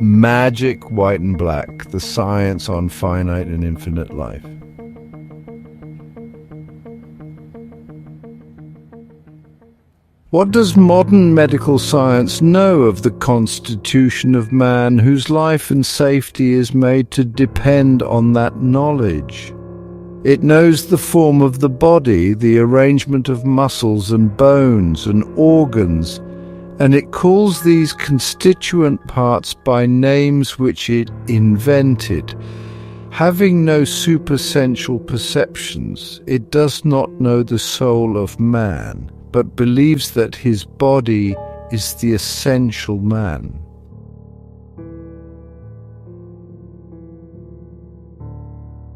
Magic, White and Black, the science on finite and infinite life. What does modern medical science know of the constitution of man, whose life and safety is made to depend on that knowledge? It knows the form of the body, the arrangement of muscles and bones and organs, and it calls these constituent parts by names which it invented. Having no supersensual perceptions, it does not know the soul of man, but believes that his body is the essential man.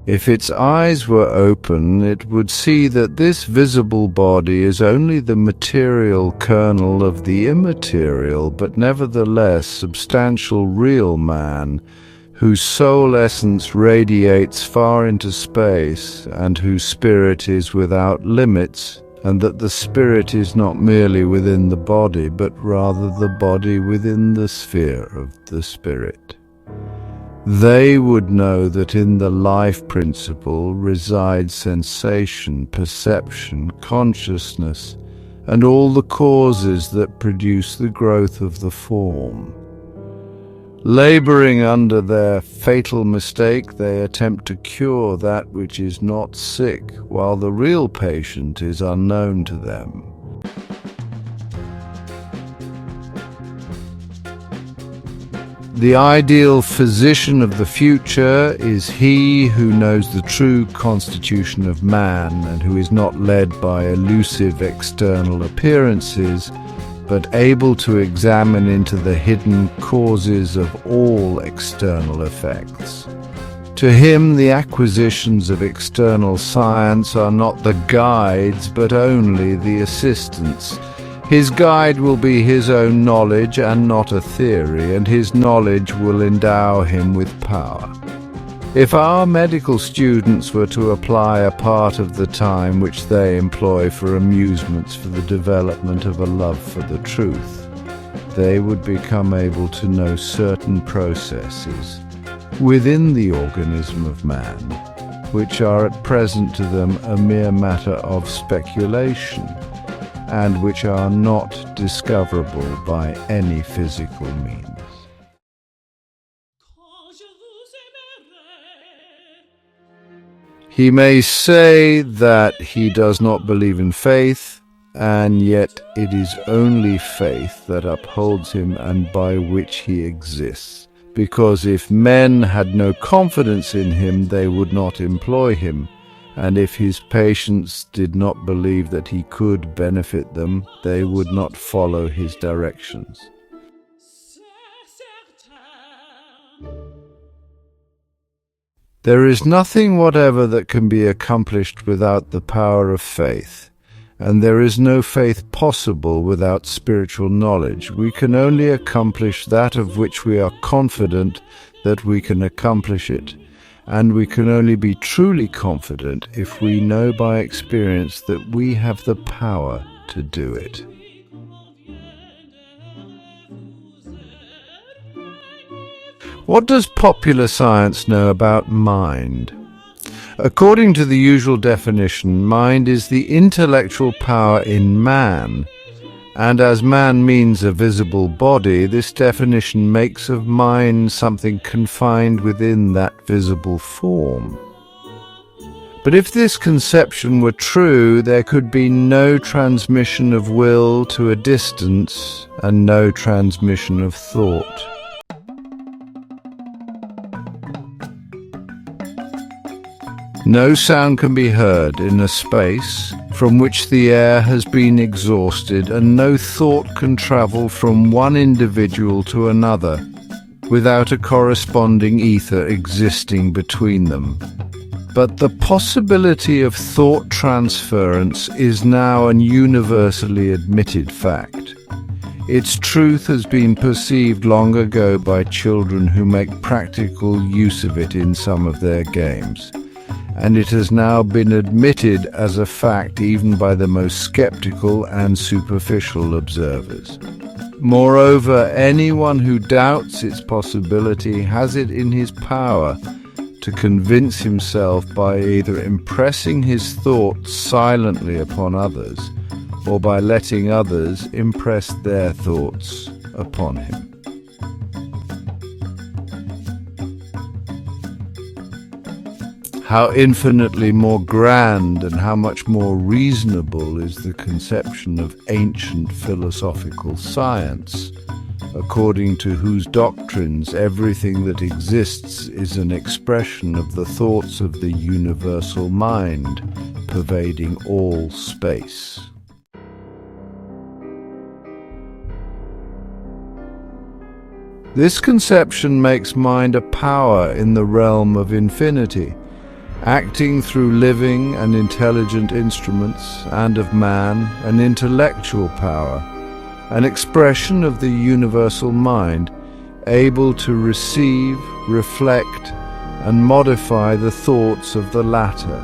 If its eyes were open, it would see that this visible body is only the material kernel of the immaterial, but nevertheless substantial real man, whose soul essence radiates far into space, and whose spirit is without limits, and that the spirit is not merely within the body, but rather the body within the sphere of the spirit. They would know that in the life principle resides sensation, perception, consciousness, and all the causes that produce the growth of the form. Laboring under their fatal mistake, they attempt to cure that which is not sick, while the real patient is unknown to them. The ideal physician of the future is he who knows the true constitution of man and who is not led by elusive external appearances, but able to examine into the hidden causes of all external effects. To him, the acquisitions of external science are not the guides, but only the assistants. His guide will be his own knowledge and not a theory, and his knowledge will endow him with power. If our medical students were to apply a part of the time which they employ for amusements for the development of a love for the truth, they would become able to know certain processes within the organism of man, which are at present to them a mere matter of speculation, and which are not discoverable by any physical means. He may say that he does not believe in faith, and yet it is only faith that upholds him and by which he exists, because if men had no confidence in him, they would not employ him. And if his patients did not believe that he could benefit them, they would not follow his directions. There is nothing whatever that can be accomplished without the power of faith, and there is no faith possible without spiritual knowledge. We can only accomplish that of which we are confident that we can accomplish it. And we can only be truly confident if we know by experience that we have the power to do it. What does popular science know about mind? According to the usual definition, mind is the intellectual power in man, and as man means a visible body, this definition makes of mind something confined within that visible form. But if this conception were true, there could be no transmission of will to a distance and no transmission of thought. No sound can be heard in a space from which the air has been exhausted, and no thought can travel from one individual to another without a corresponding ether existing between them. But the possibility of thought transference is now an universally admitted fact. Its truth has been perceived long ago by children who make practical use of it in some of their games. And it has now been admitted as a fact even by the most skeptical and superficial observers. Moreover, anyone who doubts its possibility has it in his power to convince himself by either impressing his thoughts silently upon others or by letting others impress their thoughts upon him. How infinitely more grand and how much more reasonable is the conception of ancient philosophical science, according to whose doctrines everything that exists is an expression of the thoughts of the universal mind, pervading all space. This conception makes mind a power in the realm of infinity, acting through living and intelligent instruments, and of man an intellectual power, an expression of the universal mind, able to receive, reflect, and modify the thoughts of the latter,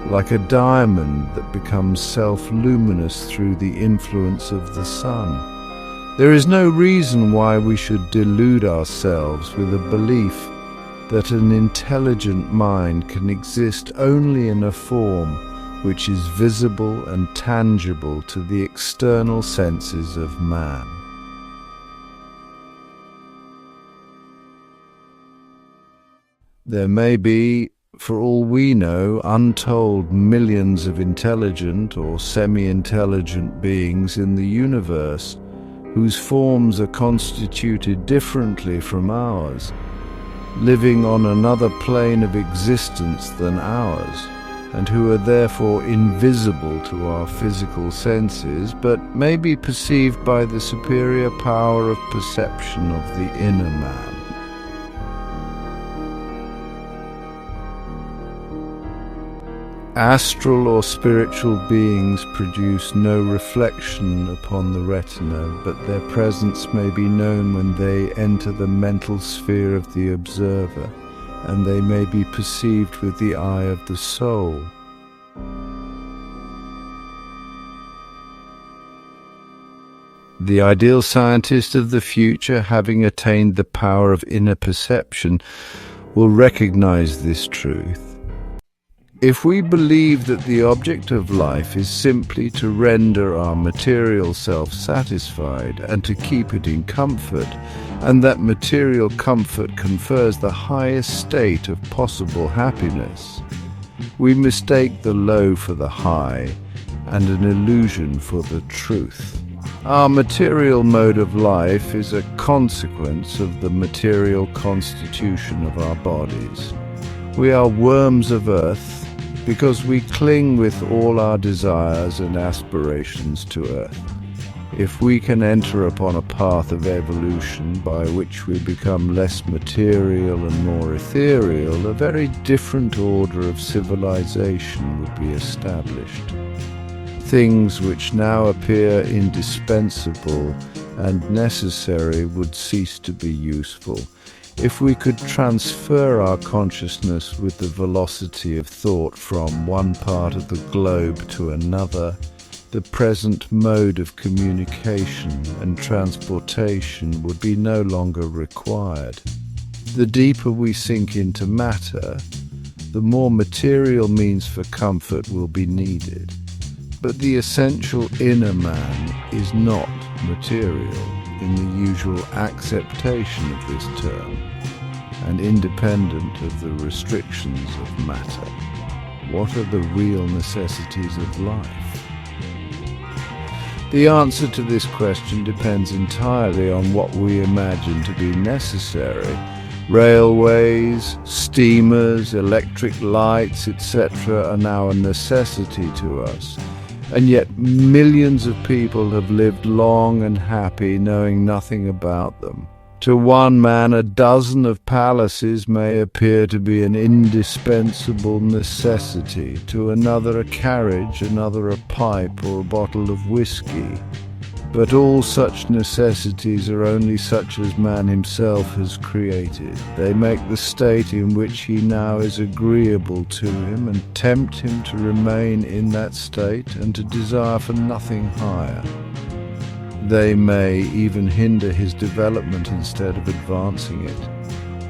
like a diamond that becomes self-luminous through the influence of the sun. There is no reason why we should delude ourselves with a belief that an intelligent mind can exist only in a form which is visible and tangible to the external senses of man. There may be, for all we know, untold millions of intelligent or semi-intelligent beings in the universe, whose forms are constituted differently from ours, living on another plane of existence than ours, and who are therefore invisible to our physical senses, but may be perceived by the superior power of perception of the inner man. Astral or spiritual beings produce no reflection upon the retina, but their presence may be known when they enter the mental sphere of the observer, and they may be perceived with the eye of the soul. The ideal scientist of the future, having attained the power of inner perception, will recognize this truth. If we believe that the object of life is simply to render our material self satisfied and to keep it in comfort, and that material comfort confers the highest state of possible happiness, we mistake the low for the high and an illusion for the truth. Our material mode of life is a consequence of the material constitution of our bodies. We are worms of earth, because we cling with all our desires and aspirations to earth. If we can enter upon a path of evolution by which we become less material and more ethereal, a very different order of civilization would be established. Things which now appear indispensable and necessary would cease to be useful. If we could transfer our consciousness with the velocity of thought from one part of the globe to another, the present mode of communication and transportation would be no longer required. The deeper we sink into matter, the more material means for comfort will be needed. But the essential inner man is not material in the usual acceptation of this term, and independent of the restrictions of matter. What are the real necessities of life? The answer to this question depends entirely on what we imagine to be necessary. Railways, steamers, electric lights, etc. are now a necessity to us. And yet millions of people have lived long and happy knowing nothing about them. To one man, a dozen of palaces may appear to be an indispensable necessity. To another, a carriage, another a pipe or a bottle of whiskey. But all such necessities are only such as man himself has created. They make the state in which he now is agreeable to him and tempt him to remain in that state and to desire for nothing higher. they may even hinder his development instead of advancing it.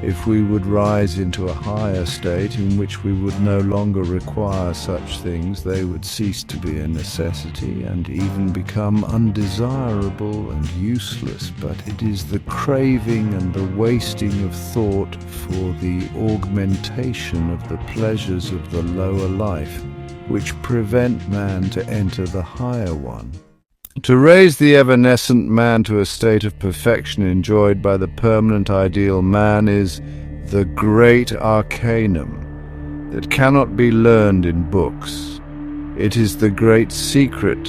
If we would rise into a higher state in which we would no longer require such things, they would cease to be a necessity and even become undesirable and useless. But it is the craving and the wasting of thought for the augmentation of the pleasures of the lower life which prevent man to enter the higher one. To raise the evanescent man to a state of perfection enjoyed by the permanent ideal man is the great arcanum that cannot be learned in books. It is the great secret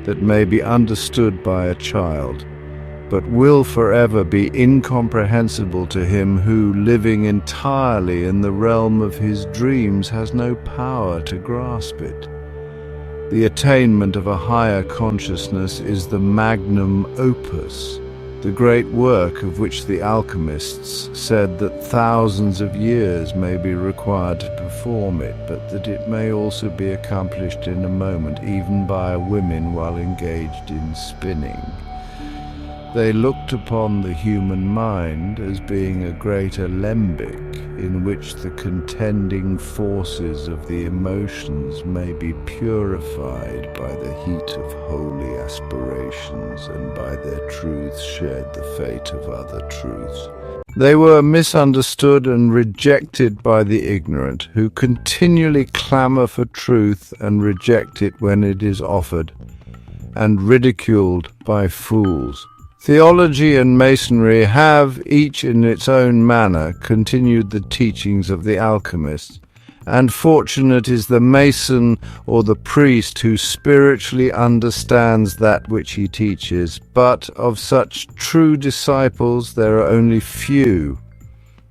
that may be understood by a child, but will forever be incomprehensible to him who, living entirely in the realm of his dreams, has no power to grasp it. The attainment of a higher consciousness is the magnum opus, the great work of which the alchemists said that thousands of years may be required to perform it, but that it may also be accomplished in a moment, even by women while engaged in spinning. They looked upon the human mind as being a great alembic in which the contending forces of the emotions may be purified by the heat of holy aspirations, and by their truths shared the fate of other truths. They were misunderstood and rejected by the ignorant, who continually clamor for truth and reject it when it is offered, and ridiculed by fools. Theology and Masonry have, each in its own manner, continued the teachings of the alchemists, and fortunate is the Mason or the priest who spiritually understands that which he teaches, but of such true disciples there are only few.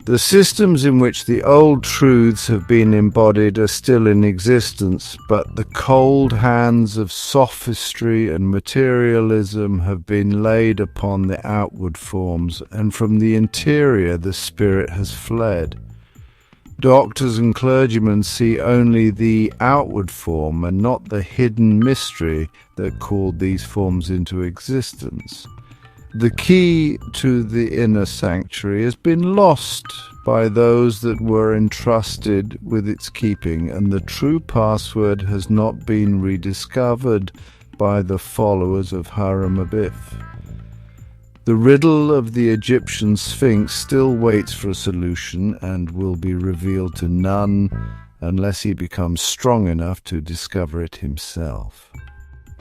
The systems in which the old truths have been embodied are still in existence, but the cold hands of sophistry and materialism have been laid upon the outward forms, and from the interior the spirit has fled. Doctors and clergymen see only the outward form and not the hidden mystery that called these forms into existence. The key to the inner sanctuary has been lost by those that were entrusted with its keeping, and the true password has not been rediscovered by the followers of Hammurabi. The riddle of the Egyptian Sphinx still waits for a solution and will be revealed to none unless he becomes strong enough to discover it himself.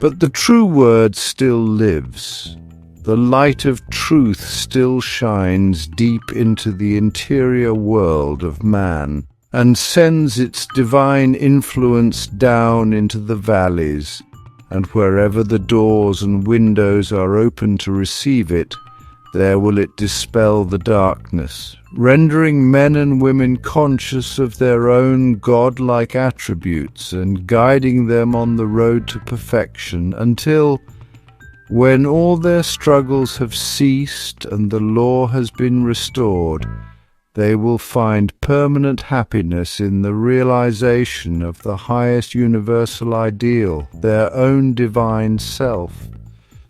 But the true word still lives. The light of truth still shines deep into the interior world of man and sends its divine influence down into the valleys, and wherever the doors and windows are open to receive it, there will it dispel the darkness, rendering men and women conscious of their own godlike attributes and guiding them on the road to perfection until, when all their struggles have ceased and the law has been restored, they will find permanent happiness in the realization of the highest universal ideal, their own divine self.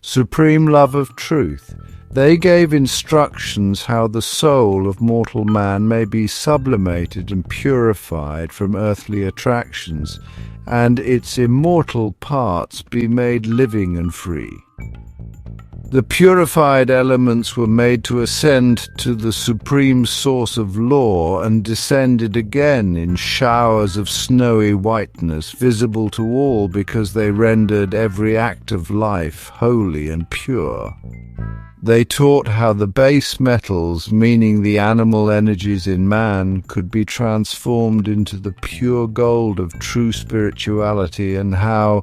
Supreme love of truth. They gave instructions how the soul of mortal man may be sublimated and purified from earthly attractions, and its immortal parts be made living and free. The purified elements were made to ascend to the supreme source of law and descended again in showers of snowy whiteness, visible to all because they rendered every act of life holy and pure. They taught how the base metals, meaning the animal energies in man, could be transformed into the pure gold of true spirituality, and how,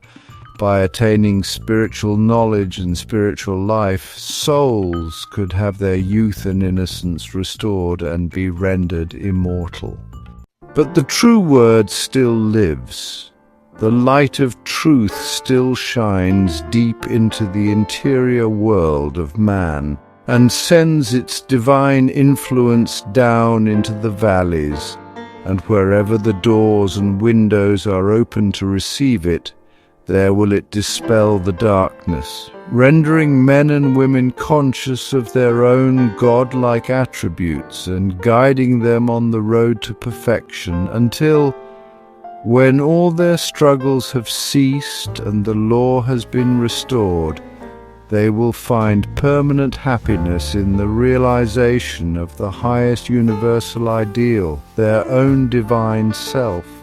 by attaining spiritual knowledge and spiritual life, souls could have their youth and innocence restored and be rendered immortal. But the true word still lives. The light of truth still shines deep into the interior world of man and sends its divine influence down into the valleys, and wherever the doors and windows are open to receive it, There will it dispel the darkness, rendering men and women conscious of their own godlike attributes and guiding them on the road to perfection until, when all their struggles have ceased and the law has been restored, they will find permanent happiness in the realization of the highest universal ideal, their own divine self.